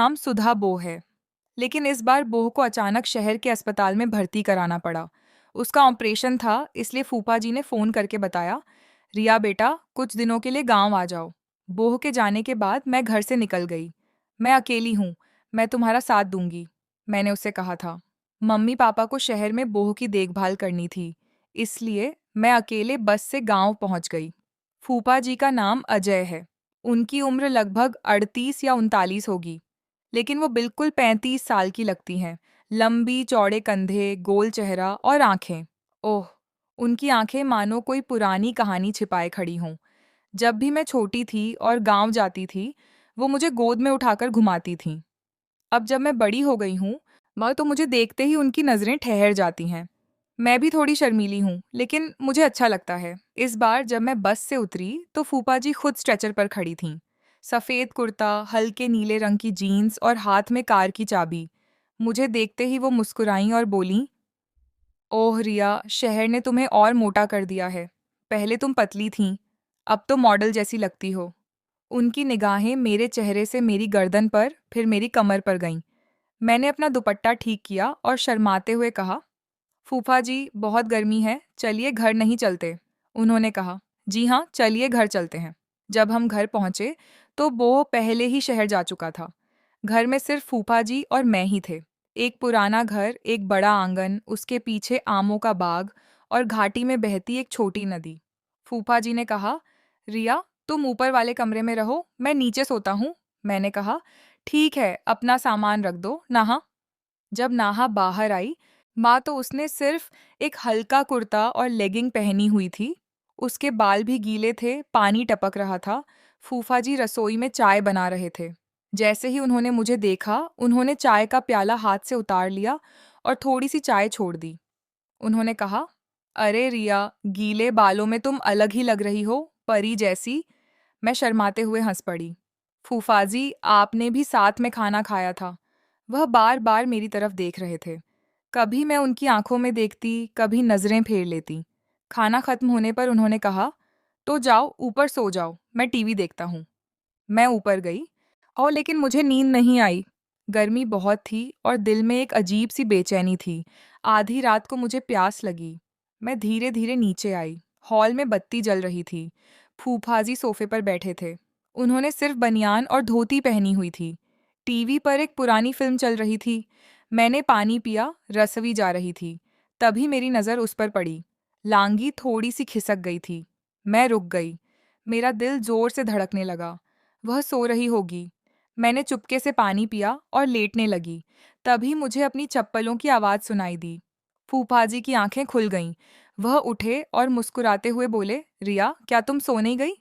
नाम सुधा बो है। लेकिन इस बार बोह को अचानक शहर के अस्पताल में भर्ती कराना पड़ा। उसका ऑपरेशन था, इसलिए फूफा जी ने फ़ोन करके बताया, रिया बेटा कुछ दिनों के लिए गांव आ जाओ। बोह के जाने के बाद मैं घर से निकल गई। मैं अकेली हूँ, मैं तुम्हारा साथ दूंगी, मैंने उससे कहा था। मम्मी पापा को शहर में बोह की देखभाल करनी थी, इसलिए मैं अकेले बस से गांव पहुंच गई। फूफा जी का नाम अजय है। उनकी उम्र लगभग 38 या 39 होगी, लेकिन वो बिल्कुल 35 साल की लगती हैं। लंबी चौड़े कंधे, गोल चेहरा और आंखें। ओह, उनकी आंखें मानो कोई पुरानी कहानी छिपाए खड़ी हों। जब भी मैं छोटी थी और गांव जाती थी, वो मुझे गोद में उठाकर घुमाती थीं। अब जब मैं बड़ी हो गई हूँ, माँ तो मुझे देखते ही उनकी नज़रें ठहर जाती हैं। मैं भी थोड़ी शर्मीली हूँ, लेकिन मुझे अच्छा लगता है। इस बार जब मैं बस से उतरी, तो फूफा जी खुद स्ट्रेचर पर खड़ी थीं। सफ़ेद कुर्ता, हल्के नीले रंग की जीन्स और हाथ में कार की चाबी। मुझे देखते ही वो मुस्कुराईं और बोलीं, ओह रिया, शहर ने तुम्हें और मोटा कर दिया है। पहले तुम पतली थीं, अब तो मॉडल जैसी लगती हो। उनकी निगाहें मेरे चेहरे से मेरी गर्दन पर, फिर मेरी कमर पर गईं। मैंने अपना दुपट्टा ठीक किया और शर्माते हुए कहा, फूफा जी बहुत गर्मी है, चलिए घर नहीं चलते। उन्होंने कहा, जी हाँ, चलिए घर चलते हैं। जब हम घर पहुंचे, तो वो पहले ही शहर जा चुका था। घर में सिर्फ फूफा जी और मैं ही थे। एक पुराना घर, एक बड़ा आंगन, उसके पीछे आमों का बाग और घाटी में बहती एक छोटी नदी। फूफा जी ने कहा, रिया तुम ऊपर वाले कमरे में रहो, मैं नीचे सोता हूँ। मैंने कहा, ठीक है, अपना सामान रख दो, नहा। जब नाहा बाहर आई, माँ तो उसने सिर्फ एक हल्का कुर्ता और लेगिंग पहनी हुई थी। उसके बाल भी गीले थे, पानी टपक रहा था। फूफा जी रसोई में चाय बना रहे थे। जैसे ही उन्होंने मुझे देखा, उन्होंने चाय का प्याला हाथ से उतार लिया और थोड़ी सी चाय छोड़ दी। उन्होंने कहा, अरे रिया, गीले बालों में तुम अलग ही लग रही हो, परी जैसी। मैं शर्माते हुए हंस पड़ी। फूफाजी, आपने भी साथ में खाना खाया था। वह बार बार मेरी तरफ देख रहे थे। कभी मैं उनकी आंखों में देखती, कभी नजरें फेर लेती। खाना खत्म होने पर उन्होंने कहा, तो जाओ ऊपर सो जाओ, मैं टीवी देखता हूँ। मैं ऊपर गई, और लेकिन मुझे नींद नहीं आई। गर्मी बहुत थी और दिल में एक अजीब सी बेचैनी थी। आधी रात को मुझे प्यास लगी। मैं धीरे धीरे नीचे आई। हॉल में बत्ती जल रही थी। फूफाजी सोफे पर बैठे थे। उन्होंने सिर्फ बनियान और धोती पहनी हुई थी। टीवी पर एक पुरानी फिल्म चल रही थी। मैंने पानी पिया, रसोई जा रही थी। तभी मेरी नज़र उस पर पड़ी। लांगी थोड़ी सी खिसक गई थी। मैं रुक गई। मेरा दिल जोर से धड़कने लगा। वह सो रही होगी। मैंने चुपके से पानी पिया और लेटने लगी। तभी मुझे अपनी चप्पलों की आवाज़ सुनाई दी। फूफाजी की आंखें खुल गईं। वह उठे और मुस्कुराते हुए बोले, रिया, क्या तुम सो नहीं गई?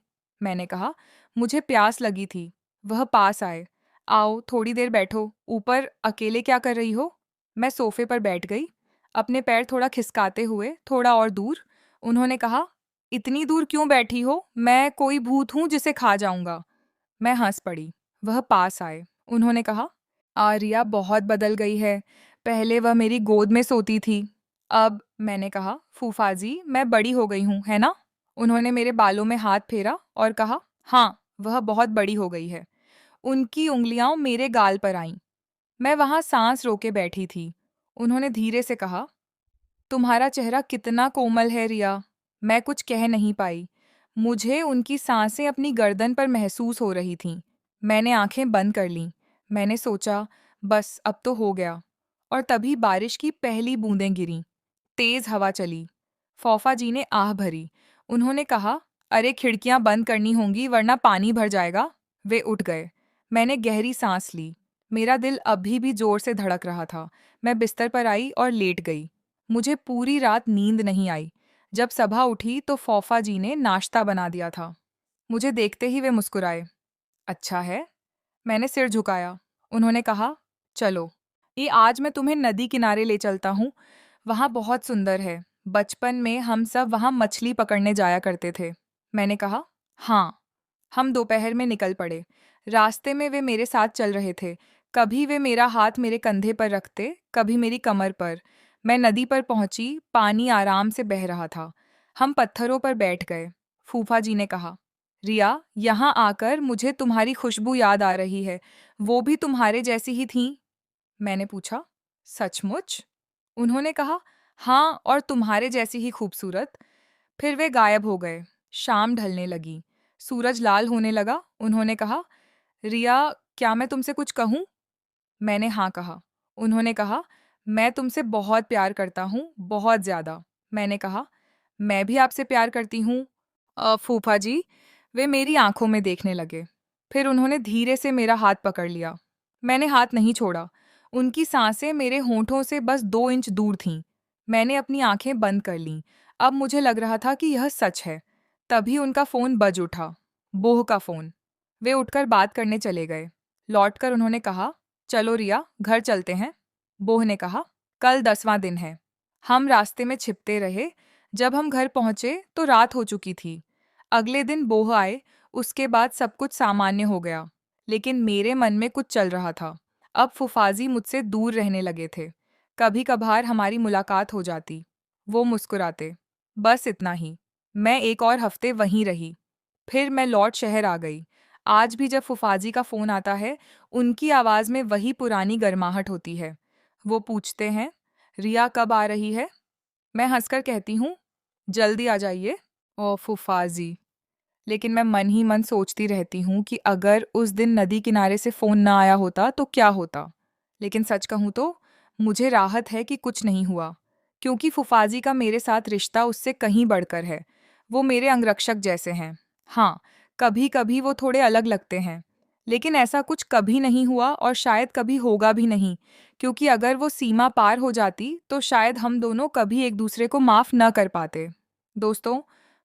मैंने कहा, मुझे प्यास लगी थी। वह पास आए। आओ, थोड़ी देर बैठो। ऊपर अकेले क्या कर रही हो? मैं सोफे पर बैठ गई, अपने पैर थोड़ा खिसकाते हुए, थोड़ा और दूर। उन्होंने कहा, इतनी दूर क्यों बैठी हो? मैं कोई भूत हूँ जिसे खा जाऊंगा? मैं हंस पड़ी। वह पास आए। उन्होंने कहा, आर्या बहुत बदल गई है। पहले वह मेरी गोद में सोती थी। अब मैंने कहा, फूफाजी, मैं बड़ी हो गई हूँ, है ना? उन्होंने मेरे बालों में हाथ फेरा और कहा, हाँ, वह बहुत बड़ी हो गई है। उनकी उंगलियां मेरे गाल पर आईं। मैं वहां सांस रोके बैठी थी। उन्होंने धीरे से कहा, तुम्हारा चेहरा कितना कोमल है रिया। मैं कुछ कह नहीं पाई। मुझे उनकी सांसें अपनी गर्दन पर महसूस हो रही थीं। मैंने आंखें बंद कर लीं। मैंने सोचा, बस अब तो हो गया। और तभी बारिश की पहली बूंदें गिरीं। तेज हवा चली। फौफा जी ने आह भरी। उन्होंने कहा, अरे खिड़कियां बंद करनी होंगी वरना पानी भर जाएगा। वे उठ गए। मैंने गहरी सांस ली। मेरा दिल अभी भी जोर से धड़क रहा था। मैं बिस्तर पर आई और लेट गई। मुझे पूरी रात नींद नहीं आई। जब सुबह उठी तो फौफा जी ने नाश्ता बना दिया था। मुझे देखते ही वे मुस्कुराए। अच्छा है? मैंने सिर झुकाया। उन्होंने कहा, चलो, ये आज मैं तुम्हें नदी किनारे ले चलता हूँ। वहाँ बहुत सुंदर है। बचपन में हम सब वहाँ मछली पकड़ने जाया करते थे। मैंने कहा, हाँ। हम दोपहर में निकल पड़े। रास्ते में वे मेरे साथ चल रहे थे। कभी वे मेरा हाथ मेरे कंधे पर रखते, कभी मेरी कमर पर। मैं नदी पर पहुंची, पानी आराम से बह रहा था। हम पत्थरों पर बैठ गए। फूफा जी ने कहा, रिया, यहाँ आकर मुझे तुम्हारी खुशबू याद आ रही है। वो भी तुम्हारे जैसी ही थीं? मैंने पूछा। सचमुच? उन्होंने कहा, हाँ, और तुम्हारे जैसी ही खूबसूरत। फिर वे गायब हो गए। शाम ढलने लगी। सूरज लाल होने लगा। उन्होंने कहा, रिया, क्या मैं तुमसे कुछ कहूँ? मैंने हाँ कहा। उन्होंने कहा, मैं तुमसे बहुत प्यार करता हूँ, बहुत ज़्यादा। मैंने कहा, मैं भी आपसे प्यार करती हूँ। फूफा जी, वे मेरी आंखों में देखने लगे। फिर उन्होंने धीरे से मेरा हाथ पकड़ लिया। मैंने हाथ नहीं छोड़ा। उनकी सांसें मेरे होंठों से बस 2 इंच दूर थीं। मैंने अपनी आंखें बंद कर लीं। अब मुझे लग रहा था कि यह सच है। तभी उनका फ़ोन बज उठा। बोह का फ़ोन। वे उठकर बात करने चले गए। लौटकर उन्होंने कहा, चलो रिया, घर चलते हैं। बोह ने कहा, कल 10वां दिन है। हम रास्ते में छिपते रहे। जब हम घर पहुंचे तो रात हो चुकी थी। अगले दिन बोह आए। उसके बाद सब कुछ सामान्य हो गया। लेकिन मेरे मन में कुछ चल रहा था। अब फुफाजी मुझसे दूर रहने लगे थे। कभी कभार हमारी मुलाकात हो जाती। वो मुस्कुराते। बस इतना ही। मैं 1 और हफ्ते वहीं रही। फिर मैं लौट शहर आ गई। आज भी जब फुफाजी का फ़ोन आता है, उनकी आवाज़ में वही पुरानी गर्माहट होती है। वो पूछते हैं, रिया कब आ रही है? मैं हंसकर कहती हूँ, जल्दी आ जाइए। ओ फुफाजी। लेकिन मैं मन ही मन सोचती रहती हूँ कि अगर उस दिन नदी किनारे से फ़ोन ना आया होता तो क्या होता। लेकिन सच कहूँ तो मुझे राहत है कि कुछ नहीं हुआ, क्योंकि फुफाजी का मेरे साथ रिश्ता उससे कहीं बढ़कर है। वो मेरे अंगरक्षक जैसे हैं। हाँ, कभी कभी वो थोड़े अलग लगते हैं, लेकिन ऐसा कुछ कभी नहीं हुआ और शायद कभी होगा भी नहीं, क्योंकि अगर वो सीमा पार हो जाती तो शायद हम दोनों कभी एक दूसरे को माफ़ न कर पाते। दोस्तों,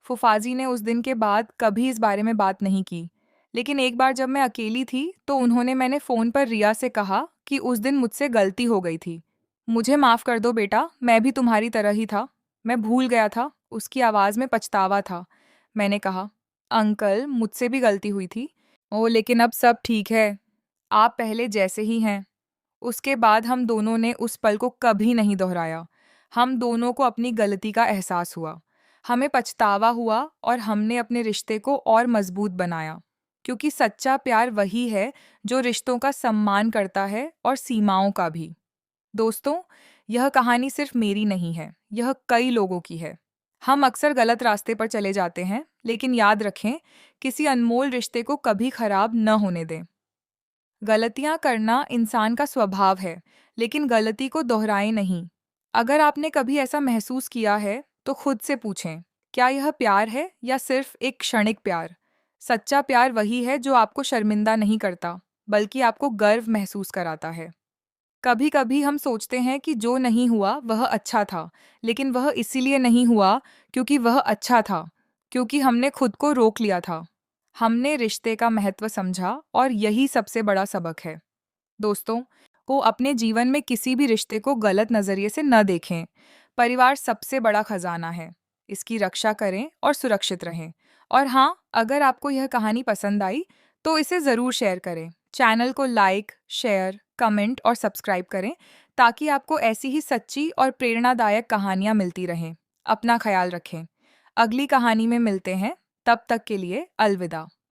फुफाजी ने उस दिन के बाद कभी इस बारे में बात नहीं की। लेकिन एक बार जब मैं अकेली थी तो मैंने फ़ोन पर रिया से कहा कि उस दिन मुझसे गलती हो गई थी। मुझे माफ़ कर दो बेटा, मैं भी तुम्हारी तरह ही था। मैं भूल गया था। उसकी आवाज़ में पछतावा था। मैंने कहा, अंकल, मुझसे भी गलती हुई थी। ओह, लेकिन अब सब ठीक है। आप पहले जैसे ही हैं। उसके बाद हम दोनों ने उस पल को कभी नहीं दोहराया। हम दोनों को अपनी गलती का एहसास हुआ। हमें पछतावा हुआ और हमने अपने रिश्ते को और मजबूत बनाया। क्योंकि सच्चा प्यार वही है जो रिश्तों का सम्मान करता है और सीमाओं का भी। दोस्तों, यह कहानी सिर्फ मेरी नहीं है, यह कई लोगों की है। हम अक्सर गलत रास्ते पर चले जाते हैं, लेकिन याद रखें, किसी अनमोल रिश्ते को कभी खराब न होने दें। गलतियां करना इंसान का स्वभाव है, लेकिन गलती को दोहराएं नहीं। अगर आपने कभी ऐसा महसूस किया है, तो खुद से पूछें, क्या यह प्यार है या सिर्फ एक क्षणिक प्यार? सच्चा प्यार वही है जो आपको शर्मिंदा नहीं करता, बल्कि आपको गर्व महसूस कराता है। कभी कभी हम सोचते हैं कि जो नहीं हुआ वह अच्छा था, लेकिन वह इसीलिए नहीं हुआ क्योंकि वह अच्छा था, क्योंकि हमने खुद को रोक लिया था। हमने रिश्ते का महत्व समझा और यही सबसे बड़ा सबक है। दोस्तों, को अपने जीवन में किसी भी रिश्ते को गलत नज़रिए से न देखें। परिवार सबसे बड़ा खजाना है। इसकी रक्षा करें और सुरक्षित रहें। और हाँ, अगर आपको यह कहानी पसंद आई, तो इसे ज़रूर शेयर करें। चैनल को लाइक, शेयर, कमेंट और सब्सक्राइब करें, ताकि आपको ऐसी ही सच्ची और प्रेरणादायक कहानियाँ मिलती रहें। अपना ख्याल रखें। अगली कहानी में मिलते हैं। तब तक के लिए अलविदा।